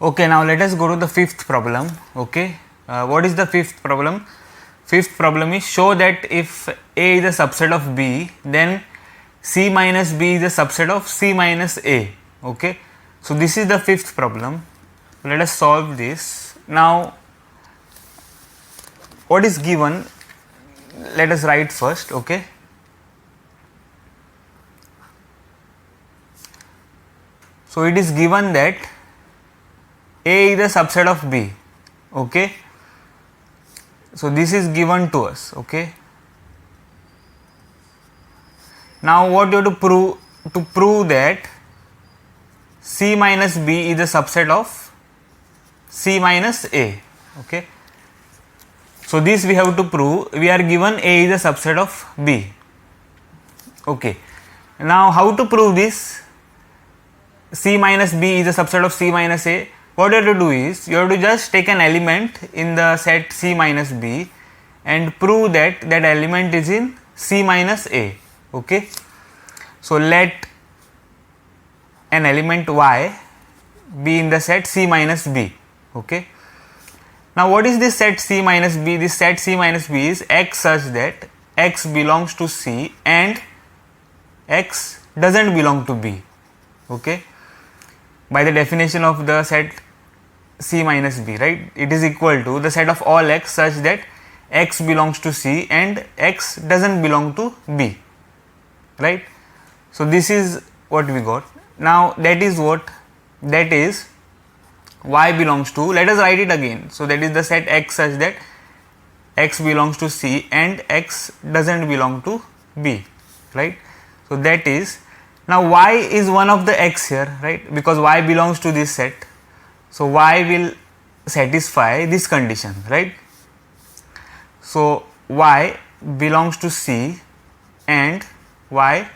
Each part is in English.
Okay, now let us go to the fifth problem. Okay, what is the fifth problem? Fifth problem is show that if A is a subset of B, then C minus B is a subset of C minus A. Okay, so this is the fifth problem. Let us solve this. Now, what is given? Let us write first. Okay. So it is given that A is a subset of B. Okay. So this is given to us. Okay. Now what you have to prove? To prove that C minus B is a subset of C minus A. Okay. So this we have to prove. We are given A is a subset of B. Okay. Now how to prove this? C minus B is a subset of C minus A. What you have to do is you have to just take an element in the set C minus B and prove that that element is in C minus A. Okay. So let an element y be in the set C minus B. Okay. Now what is this set C minus B? This set C minus B is x such that x belongs to C and x doesn't belong to B. Okay. By the definition of the set C minus B, right, it is equal to the set of all x such that x belongs to C and x doesn't belong to B, right. So this is what we got. Now that is what, that is y belongs to, let us write it again. So that is the set x such that x belongs to C and x doesn't belong to B, right. So that is, now y is one of the x here, right, because y belongs to this set. So y will satisfy this condition, right. So y belongs to C and y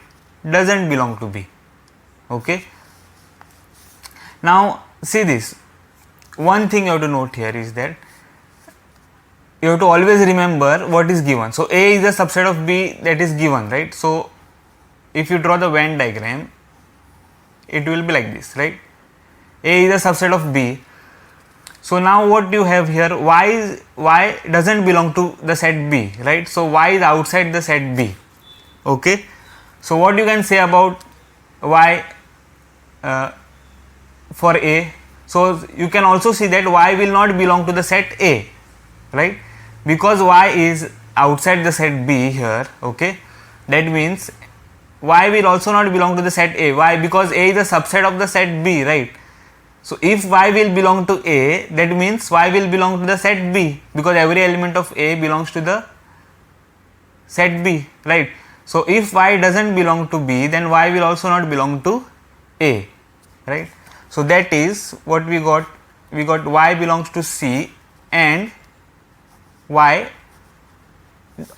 doesn't belong to B. Okay. Now see this, one thing you have to note here is that you have to always remember what is given. So A is a subset of B, that is given, right. So if you draw the Venn diagram, it will be like this, right. A is a subset of B. So now what you have here, y doesn't belong to the set B, right. So y is outside the set B. Okay. So what you can say about y for A? So you can also see that y will not belong to the set A, right, because y is outside the set B here. Okay. That means y will also not belong to the set A. Why? Because A is a subset of the set B, right. So if y will belong to A, that means y will belong to the set B, because every element of A belongs to the set B, right. So if y doesn't belong to B, then y will also not belong to A, right. So that is what we got. We got y belongs to C and y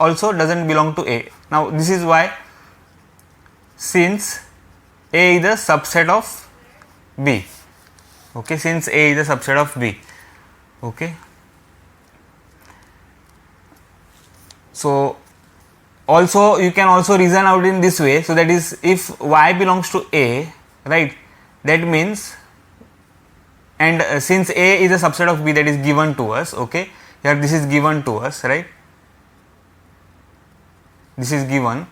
also doesn't belong to A. Now this is why, since A is a subset of B. Okay, since A is a subset of B. Okay. So also you can also reason out in this way. So that is, if y belongs to A, right, that means, and since A is a subset of B, that is given to us. Okay, here this is given to us, right, this is given.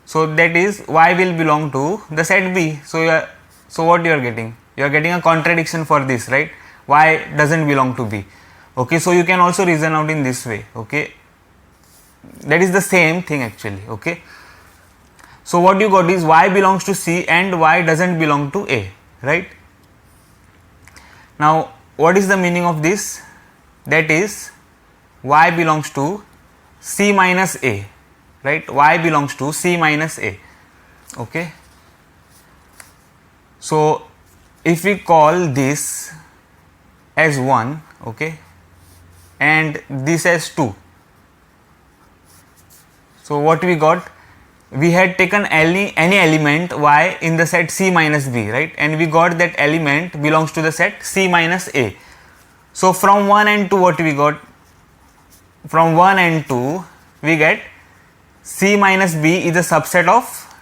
So that is y will belong to the set B. So so what you are getting? You are getting a contradiction for this, right? Y doesn't belong to B. Okay, so you can also reason out in this way. Okay, that is the same thing actually. Okay, so what you got is y belongs to C and y doesn't belong to A, right? Now what is the meaning of this? That is y belongs to C minus A, right. Y belongs to C minus A. Okay. So if we call this as 1, okay, and this as 2, so what we got, we had taken any element y in the set C minus B, right, and we got that element belongs to the set C minus A. So from 1 and 2, what we got? From 1 and 2 we get C minus B is a subset of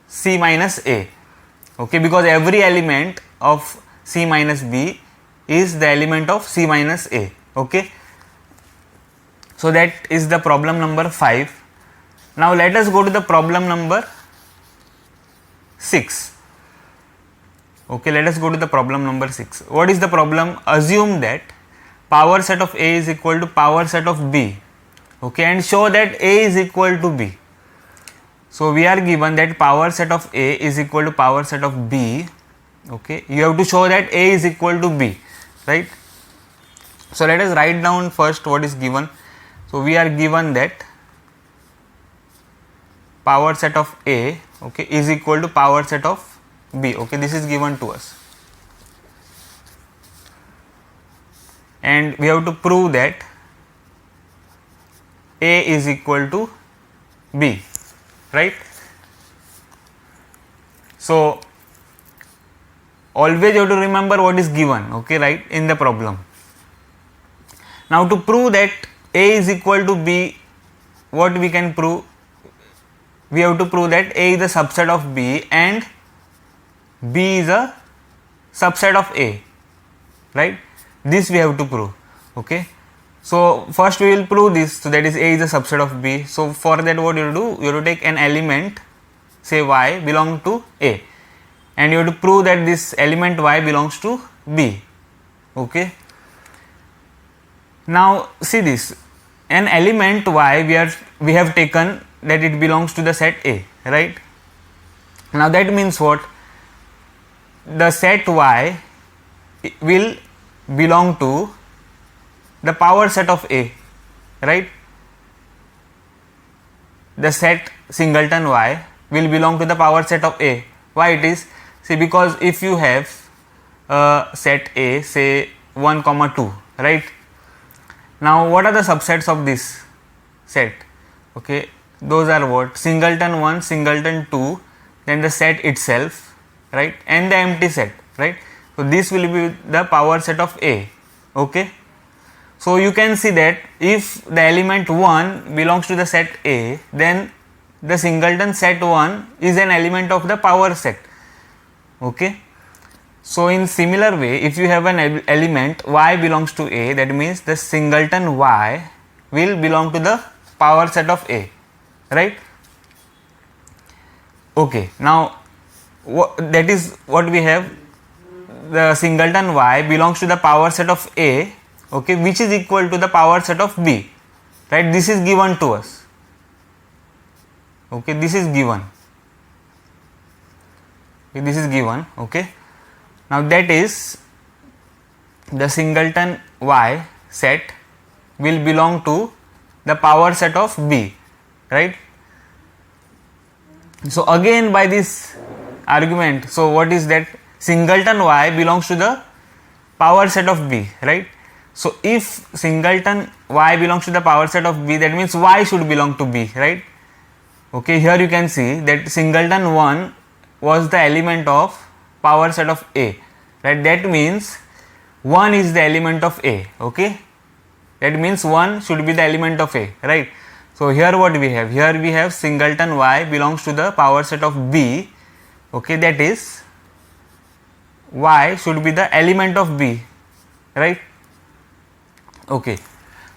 C minus A. Okay, because every element of C minus B is the element of C minus A. Okay, so that is the problem number 5. Now let us go to the problem number 6. Okay, let us go to the problem number 6. What is the problem? Assume that power set of A is equal to power set of B. Okay, and show that A is equal to B. So we are given that power set of A is equal to power set of B. Okay, you have to show that A is equal to B, right? So let us write down first what is given. So we are given that power set of A, okay, is equal to power set of B. Okay, this is given to us, and we have to prove that A is equal to B, right? So always you have to remember what is given, okay, right, in the problem. Now to prove that A is equal to B, what we can prove? We have to prove that A is a subset of B and B is a subset of A, right? This we have to prove. Okay, so first we will prove this. So that is A is a subset of B. So for that, what you do? You have to take an element, say Y, belong to A, and you have to prove that this element Y belongs to B. Okay, now see this, an element Y we have taken that it belongs to the set A, right? Now that means what? The set Y will belong to the power set of A, right? The set singleton Y will belong to the power set of A. Why it is? See, because if you have set A, say 1, 2, right? Now what are the subsets of this set? Okay, those are what? Singleton 1, singleton 2, then the set itself, right, and the empty set, right? So this will be the power set of A. Okay, so you can see that if the element 1 belongs to the set A, then the singleton set 1 is an element of the power set. Okay, so in similar way, if you have an element Y belongs to A, that means the singleton Y will belong to the power set of A, right? Okay, now that is what we have. The singleton Y belongs to the power set of A, okay, which is equal to the power set of B, right? This is given to us. Okay, this is given. Okay, this is given. Okay, now that is the singleton Y set will belong to the power set of B, right? So again by this argument, so what is that? Singleton Y belongs to the power set of B, right? So if singleton Y belongs to the power set of B, that means Y should belong to B, right? Okay, here you can see that singleton 1 was the element of power set of A, right? That means 1 is the element of A. Okay, that means 1 should be the element of A, right? So here what we have? Here we have singleton Y belongs to the power set of B. Okay, that is Y should be the element of B, right? Okay,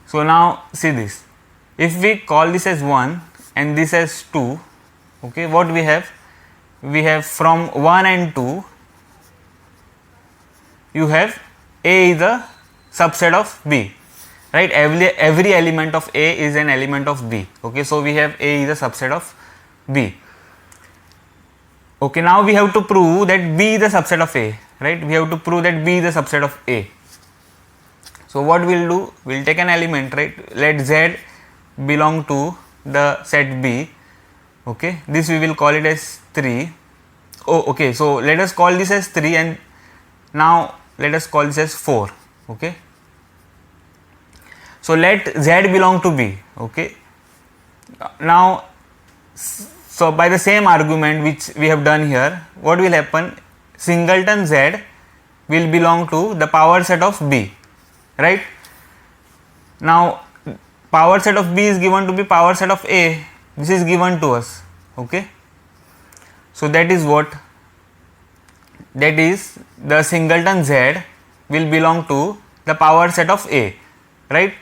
so now see this. If we call this as 1 and this as 2, okay, what we have? We have from 1 and 2, you have A is a subset of B, right? Every element of A is an element of B. Okay, so we have A is a subset of B. Okay, now we have to prove that B is a subset of A, right? We have to prove that B is a subset of A. So what we'll do? We'll take an element, right? Let Z belong to the set B. Okay, this we will call it as 3. Oh, okay, so let us call this as 3 and now let us call this as 4. Okay, so let Z belong to B. Okay, now so by the same argument which we have done here, what will happen? Singleton Z will belong to the power set of B, right? Now power set of B is given to be power set of A. This is given to us. Okay, so that is what? That is the singleton Z will belong to the power set of A, right?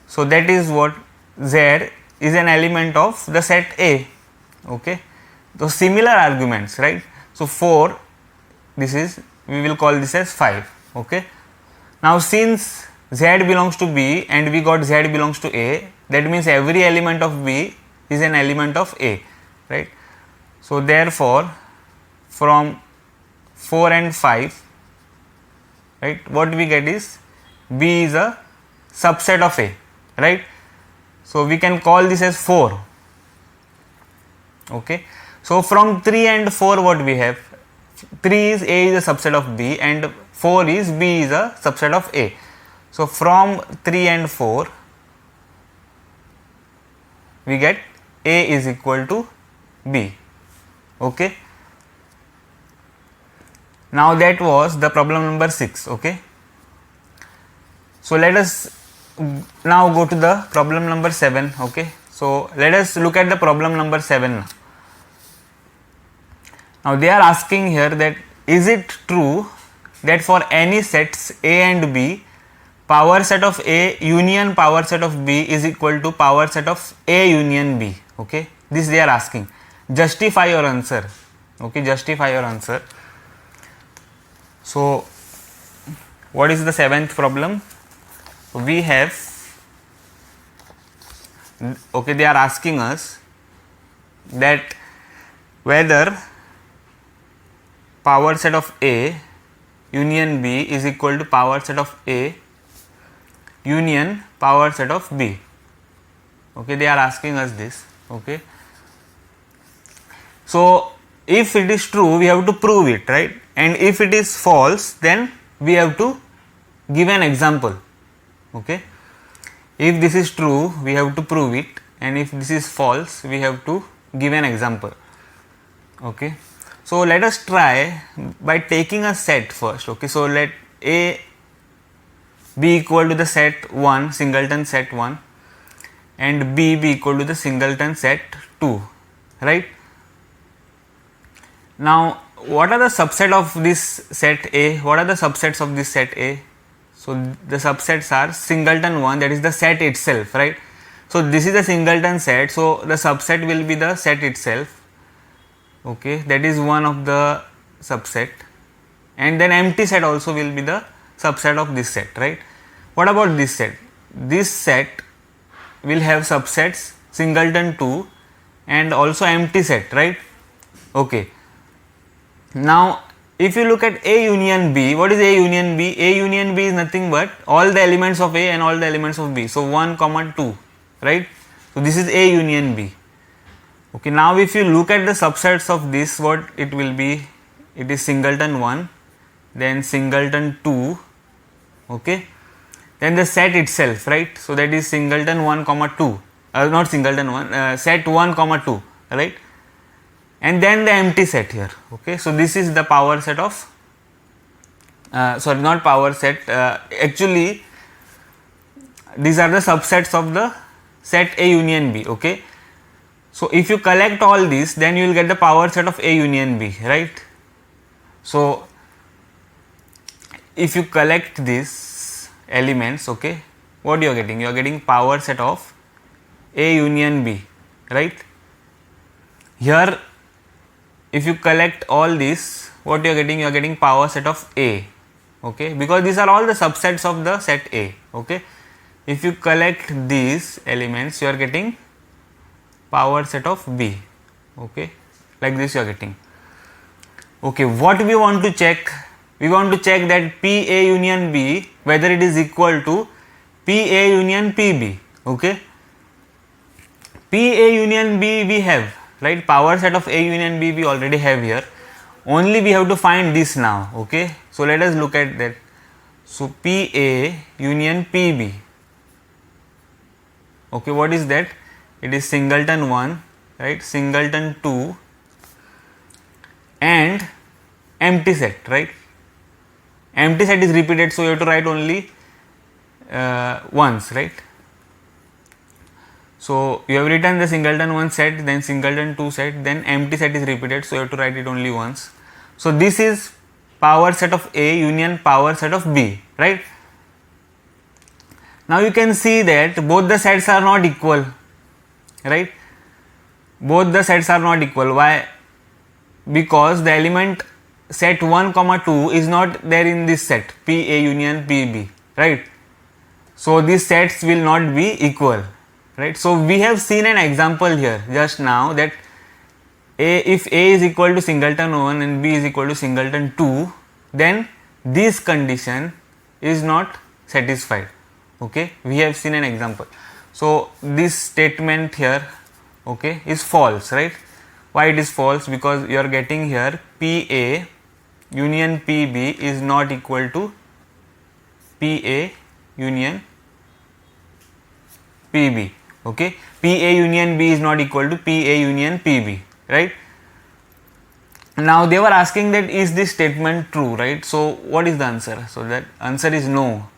So that is what Z is an element of the set A. Okay, so similar arguments, right? So 4, this is, we will call this as 5. Okay, now since Z belongs to B and we got Z belongs to A, that means every element of B is an element of A, right? So therefore from 4 and 5, right, what we get is B is a subset of A, right? So we can call this as 4. Okay, so from 3 and 4 what we have? 3 is A is a subset of B and 4 is B is a subset of A. So from 3 and 4 we get A is equal to B. Okay, now that was the problem number 6. Okay, so let us now go to the problem number 7. Okay, so let us look at the problem number 7 now. Now they are asking here that is it true that for any sets A and B, power set of A union power set of B is equal to power set of A union B. Okay, this they are asking. Justify your answer. Okay, justify your answer. So what is the 7th problem? We have, okay, they are asking us that whether power set of A union B is equal to power set of A union power set of B. Okay, they are asking us this. Okay, so if it is true we have to prove it, right? And if it is false then we have to give an example. Okay, if this is true we have to prove it, and if this is false we have to give an example. Okay, so let us try by taking a set first. Okay, so let A be equal to the set 1, singleton set 1, and B be equal to the singleton set 2, right? Now what are the subset of this set A? What are the subsets of this set A? So the subsets are singleton 1, that is the set itself, right? So this is a singleton set, so the subset will be the set itself. Okay, that is one of the subset, and then empty set also will be the subset of this set, right? What about this set? This set will have subsets singleton 2 and also empty set, right? Okay, now if you look at A union B, what is A union B? A union B is nothing but all the elements of A and all the elements of B, so 1, 2, right? So this is A union B. Okay, now if you look at the subsets of this, what it will be? It is singleton 1, then singleton 2, okay, then the set itself, right? So that is singleton 1, 2, not singleton 1, set 1, 2, right? And then the empty set here. Okay, so this is the power set of, sorry, not power set, actually these are the subsets of the set A union B. Okay, so if you collect all these then you will get the power set of A union B, right? So if you collect these elements, okay, what you are getting? You are getting power set of A union B, right? Here if you collect all these, what you are getting? You are getting power set of A, okay, because these are all the subsets of the set A. Okay, if you collect these elements you are getting power set of B. Okay, like this you are getting. Okay, what we want to check? We want to check that P A union B, whether it is equal to P A union P B. Okay, P A union B we have, right? Power set of A union B we already have here, only we have to find this now. Okay, so let us look at that. So P A union P B. Okay, what is that? It is singleton 1, right, singleton 2 and empty set, right? Empty set is repeated, so you have to write only once, right? So you have written the singleton 1 set, then singleton 2 set, then empty set is repeated, so you have to write it only once. So this is power set of A union power set of B, right? Now you can see that both the sets are not equal, right? Both the sets are not equal. Why? Because the element set 1 comma 2 is not there in this set P A union P B, right? So these sets will not be equal, right? So we have seen an example here just now that if A is equal to singleton 1 and B is equal to singleton 2, then this condition is not satisfied. Okay, we have seen an example. So this statement here, okay, is false, right? Why it is false? Because you are getting here PA union PB is not equal to PA union PB. Okay, PA union B is not equal to PA union PB, right? Now they were asking that is this statement true, right? So what is the answer? So that answer is no,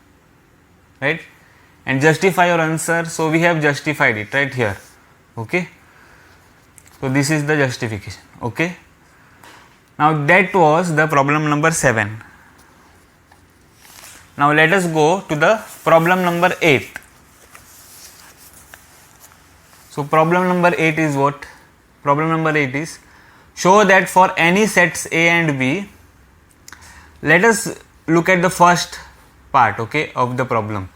right? And justify your answer. So we have justified it right here. Okay, so this is the justification. Okay, now that was the problem number 7. Now let us go to the problem number 8. So problem number 8 is what? Problem number 8 is show that for any sets A and B, let us look at the first part, okay, of the problem.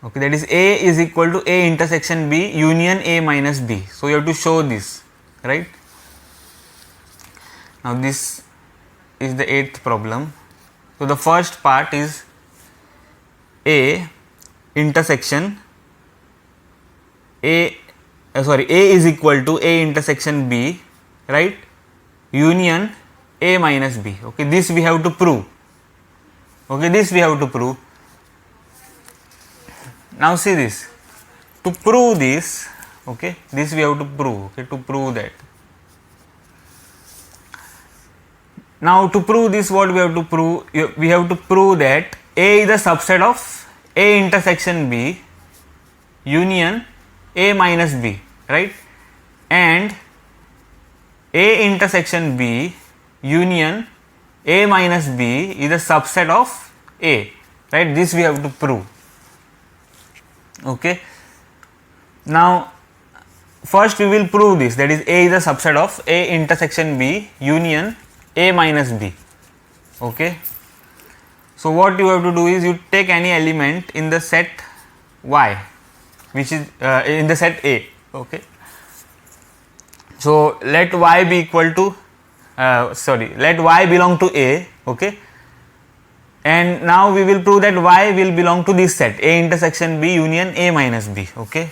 Okay, that is A is equal to A intersection B union A minus B. So you have to show this, right? Now this is the 8th problem. So the first part is A intersection A is equal to A intersection B, right, union A minus B. Okay, this we have to prove. Okay, this we have to prove. Now see this, to prove this, okay, this we have to prove, okay, to prove that. Now to prove this, what we have to prove? We have to prove that A is a subset of A intersection B union A minus B, right, and A intersection B union A minus B is a subset of A, right? This we have to prove. Okay, now first we will prove this, that is A is a subset of A intersection B union A minus B. Okay, so what you have to do is you take any element in the set Y, which is in the set A. Okay, so let Y be equal to let Y belong to A. Okay, and now we will prove that Y will belong to this set A intersection B union A minus B. Okay,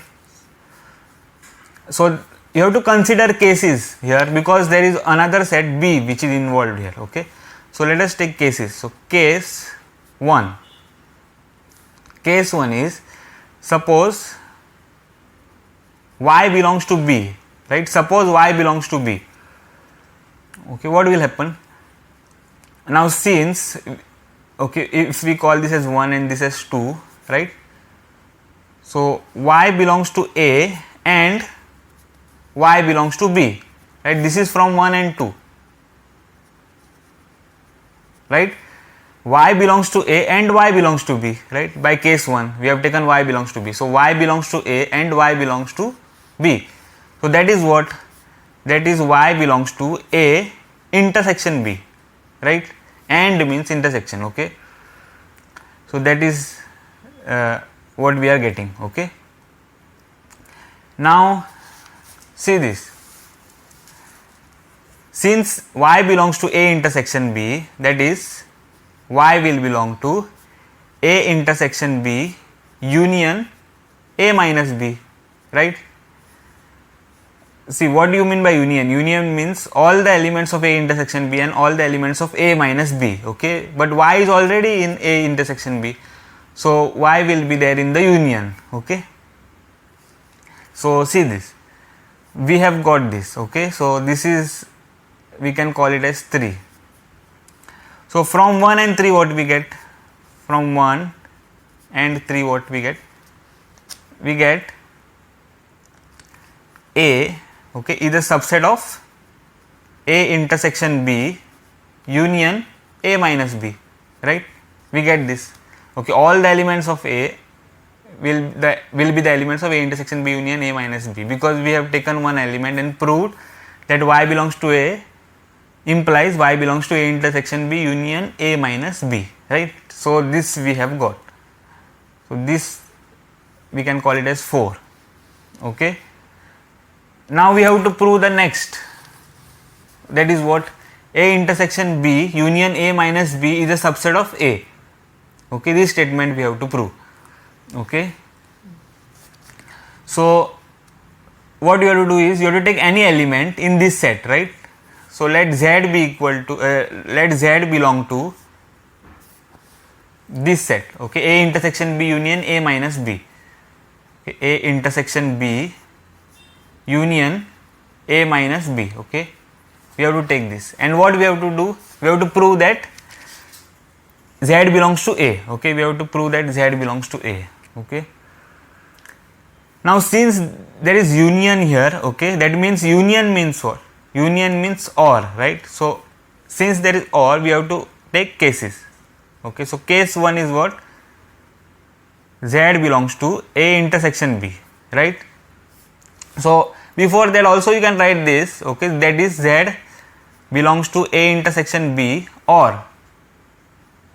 so you have to consider cases here because there is another set B which is involved here. Okay, so let us take cases. So case 1 is, suppose Y belongs to B, right? Suppose Y belongs to B. Okay, what will happen? Now since, okay, if we call this as 1 and this as 2, right? So Y belongs to A and Y belongs to B, right? This is from 1 and 2, right? Y belongs to A and Y belongs to B, right? By case 1 we have taken Y belongs to B. So Y belongs to A and Y belongs to B. So that is what? That is Y belongs to A intersection B, right? And means intersection. Okay, so that is what we are getting. Okay, now see this, since Y belongs to A intersection B, that is Y will belong to A intersection B union A minus B, right? See, what do you mean by union? Union means all the elements of A intersection B and all the elements of A minus B. Okay, but Y is already in A intersection B, so Y will be there in the union. Okay, so see this, we have got this. Okay, so this is, we can call it as 3. So from 1 and 3 what we get? From 1 and 3 what we get? We get A, okay, is a subset of A intersection B union A minus B, right? We get this. Okay, all the elements of A will be the elements of A intersection B union A minus B, because we have taken one element and proved that y belongs to A implies y belongs to A intersection B union A minus B, right? So this we have got. So this we can call it as 4. Okay. Now we have to prove the next. That is what? A intersection B union A minus B is a subset of A. Okay, this statement we have to prove. Okay. So what you have to do is you have to take any element in this set, right? So let Z be equal to let Z belong to this set. Okay, A intersection B union A minus B. Okay, A intersection B union A minus B. Okay, we have to take this, and what we have to do? We have to prove that Z belongs to A. Okay, we have to prove that Z belongs to A. Okay. Now since there is union here, okay, that means union means what? Union means OR, right? So since there is OR, we have to take cases. Okay, so case 1 is what? Z belongs to A intersection B, right? So before that also you can write this, okay, that is Z belongs to A intersection B, or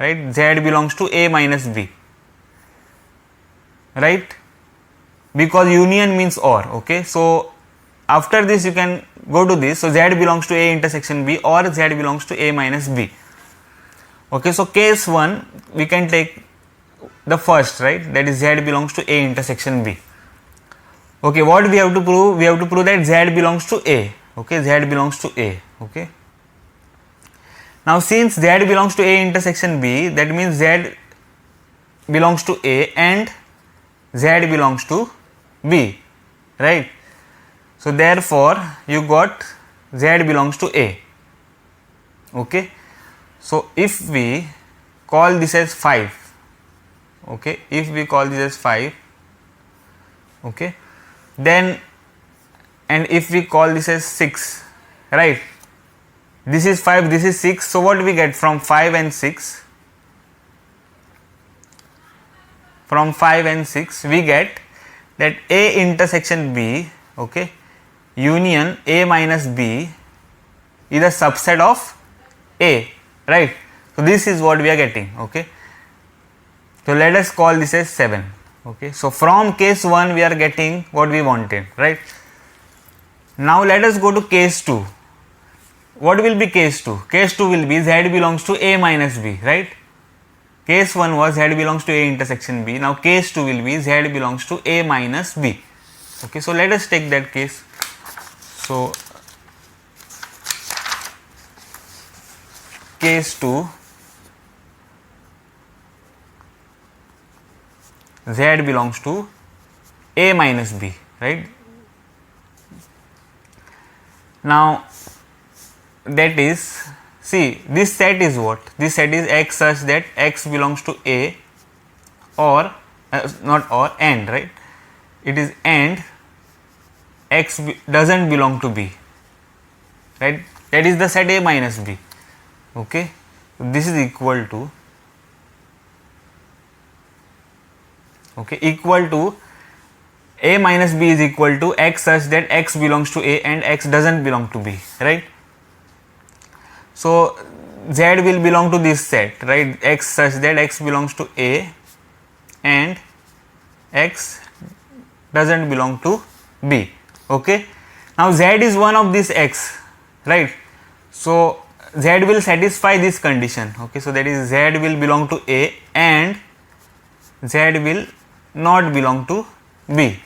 right, Z belongs to A minus B, right? Because union means OR. Okay, so after this you can go to this. So Z belongs to A intersection B, or Z belongs to A minus B. Okay, so case 1 we can take the first, right, that is Z belongs to A intersection B. Okay, what we have to prove? We have to prove that Z belongs to A. Okay, Z belongs to A. Okay. Now since Z belongs to A intersection B, that means Z belongs to A and Z belongs to B, right? So therefore you got Z belongs to A. Okay. So if we call this as 5, okay, if we call this as 5, okay, then, and if we call this as 6, right, this is 5, this is 6, so what we get from 5 and 6? From 5 and 6 we get that A intersection B, okay, union A minus B is a subset of A, right? So this is what we are getting. Okay, so let us call this as 7. Okay, so from case 1 we are getting what we wanted, right? Now let us go to case 2. What will be case 2? Case 2 will be Z belongs to A minus B, right? Case 1 was Z belongs to A intersection B. Now case 2 will be Z belongs to A minus B. Okay, so let us take that case. So case 2, Z belongs to A minus B, right? Now that is, see, this set is what? This set is X such that X belongs to A, or not or, and, right? It is and X doesn't belong to B, right? That is the set A minus B. Okay, so this is equal to, okay, equal to A minus B is equal to X such that X belongs to A and X doesn't belong to B, right? So Z will belong to this set, right? X such that X belongs to A and X doesn't belong to B. Okay, now Z is one of this X, right? So Z will satisfy this condition. Okay, so that is Z will belong to A and Z will not belong to B.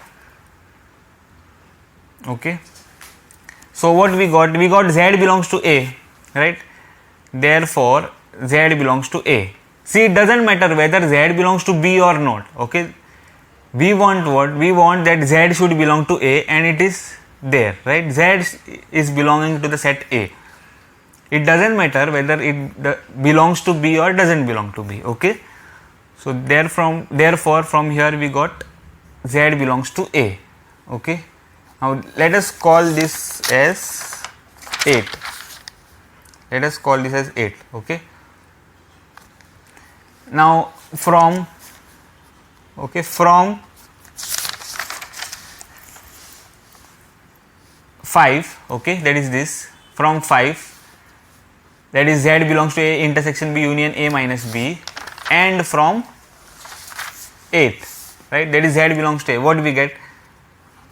Okay, so what we got? We got Z belongs to A, right? Therefore Z belongs to A. See, it doesn't matter whether Z belongs to B or not. Okay, we want what? We want that Z should belong to A, and it is there, right? Z is belonging to the set A. It doesn't matter whether it belongs to B or doesn't belong to B. Okay, so therefore from here we got Z belongs to A. Okay, now let us call this as 8. Let us call this as 8. Okay, now from from 5, okay, that is this, from 5, that is Z belongs to A intersection B union A minus B, and from 8, right, that is Z belongs to A, what we get?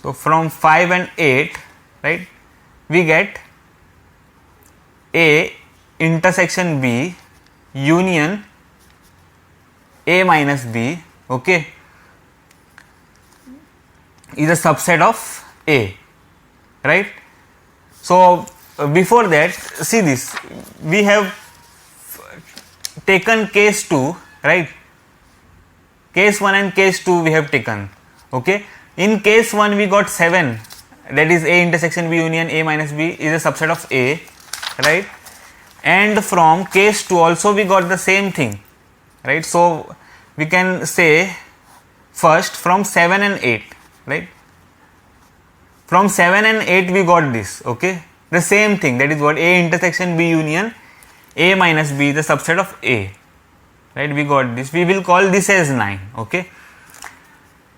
So from 5 and 8, right, we get A intersection B union A minus B, okay, is a subset of A, right. So before that, see this, we have taken case 2, right, case 1 and case 2 we have taken, okay. In case 1 we got 7, that is A intersection B union A minus B is a subset of A, right, and from case 2 also we got the same thing, right. So we can say first from 7 and 8, right, from 7 and 8 we got this, okay, the same thing, that is what, A intersection B union A minus B, the subset of A, right, we got this, we will call this as 9, okay.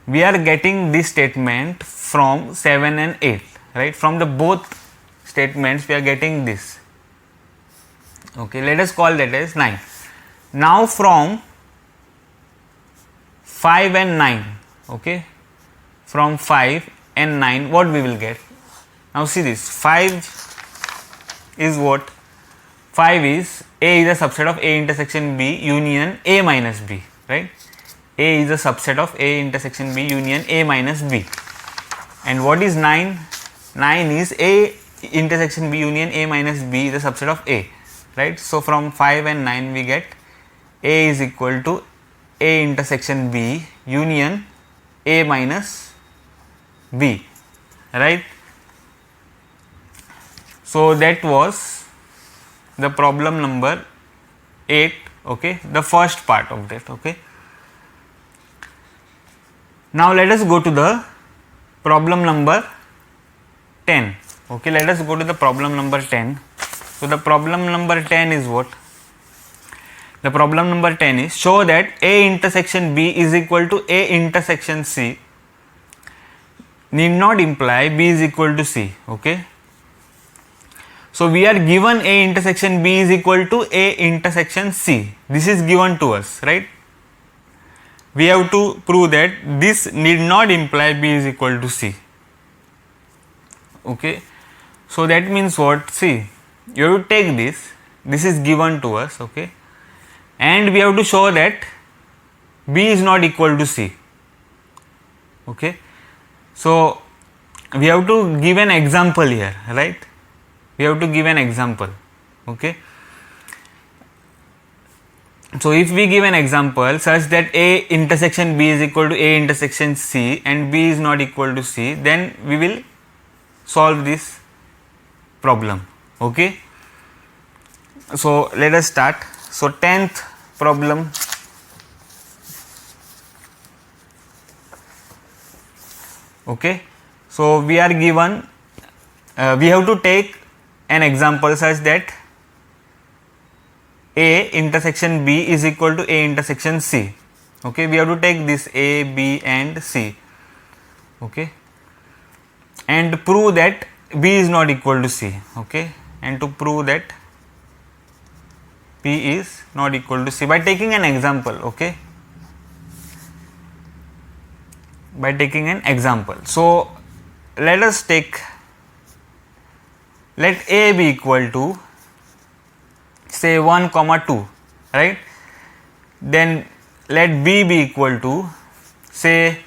We are getting this statement from 7 and 8, right, from the both statements we are getting this, okay, let us call that as 9. Now from 5 and 9, okay, from 5 and 9 what we will get? Now see this, 5 is what? 5 is, A is a subset of A intersection B union A minus B, right, A is a subset of A intersection B union A minus B, and what is 9? 9 is A intersection B union A minus B is a subset of A, right. So from 5 and 9 we get A is equal to A intersection B union A minus B, right. So that was the problem number 8, okay, the first part of that, okay. Now let us go to the problem number 10, okay, let us go to the problem number 10. So the problem number 10 is what? The problem number 10 is, show that A intersection B is equal to A intersection C need not imply B is equal to C, okay. So we are given A intersection B is equal to A intersection C, this is given to us, right. We have to prove that this need not imply B is equal to C, okay. So that means what? See, you have to take this is given to us, okay, and we have to show that B is not equal to C, okay. So we have to give an example here, right, we have to give an example, okay. So if we give an example such that A intersection B is equal to A intersection C and B is not equal to C, then we will solve this problem, okay. So let us start. So 10th problem, okay. So we are given, we have to take an example such that A intersection B is equal to A intersection C, okay. We have to take this A, B and C, okay, and prove that B is not equal to C, okay, and to prove that B is not equal to C by taking an example, okay, by taking an example. So let us take, let A be equal to say 1 comma 2, right, then let B be equal to say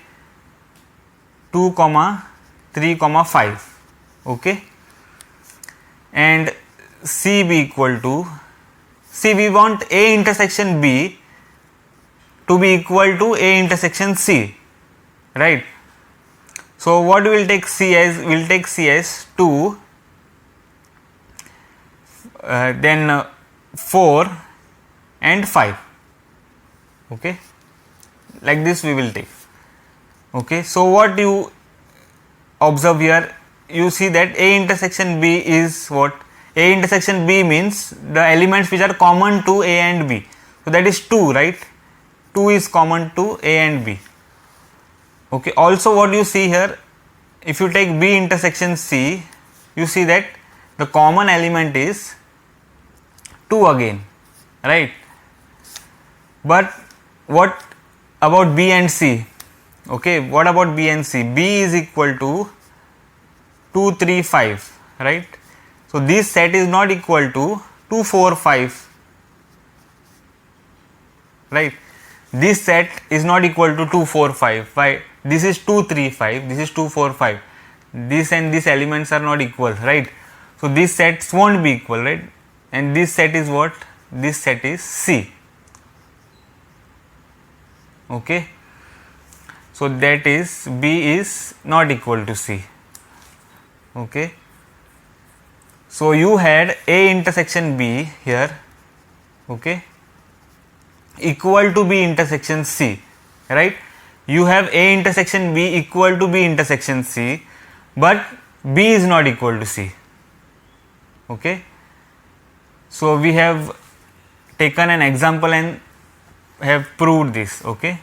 2 comma 3 comma 5, okay, and C be equal to, see, we want A intersection B to be equal to A intersection C, right. So what we will take C as? We will take C as 2, then 4 and 5, okay, like this we will take, okay. So what you observe here, you see that A intersection B is what? A intersection B means the elements which are common to A and B, so that is 2, right, 2 is common to A and B. Okay, also what you see here, if you take B intersection C, you see that the common element is 2 again, right? But what about B and C? Okay, what about B and C? B is equal to 2, 3, 5, right? So this set is not equal to 2, 4, 5, right? This set is not equal to 2, 4, 5. Why? This is 2, 3, 5, this is 2, 4, 5. This and these elements are not equal, right? So these sets won't be equal, right? And this set is what? This set is C. Okay. So that is B is not equal to C. Okay. So you had A intersection B here, okay, equal to B intersection C, right? You have A intersection B equal to B intersection C, but B is not equal to C. Okay. So we have taken an example and have proved this. Okay.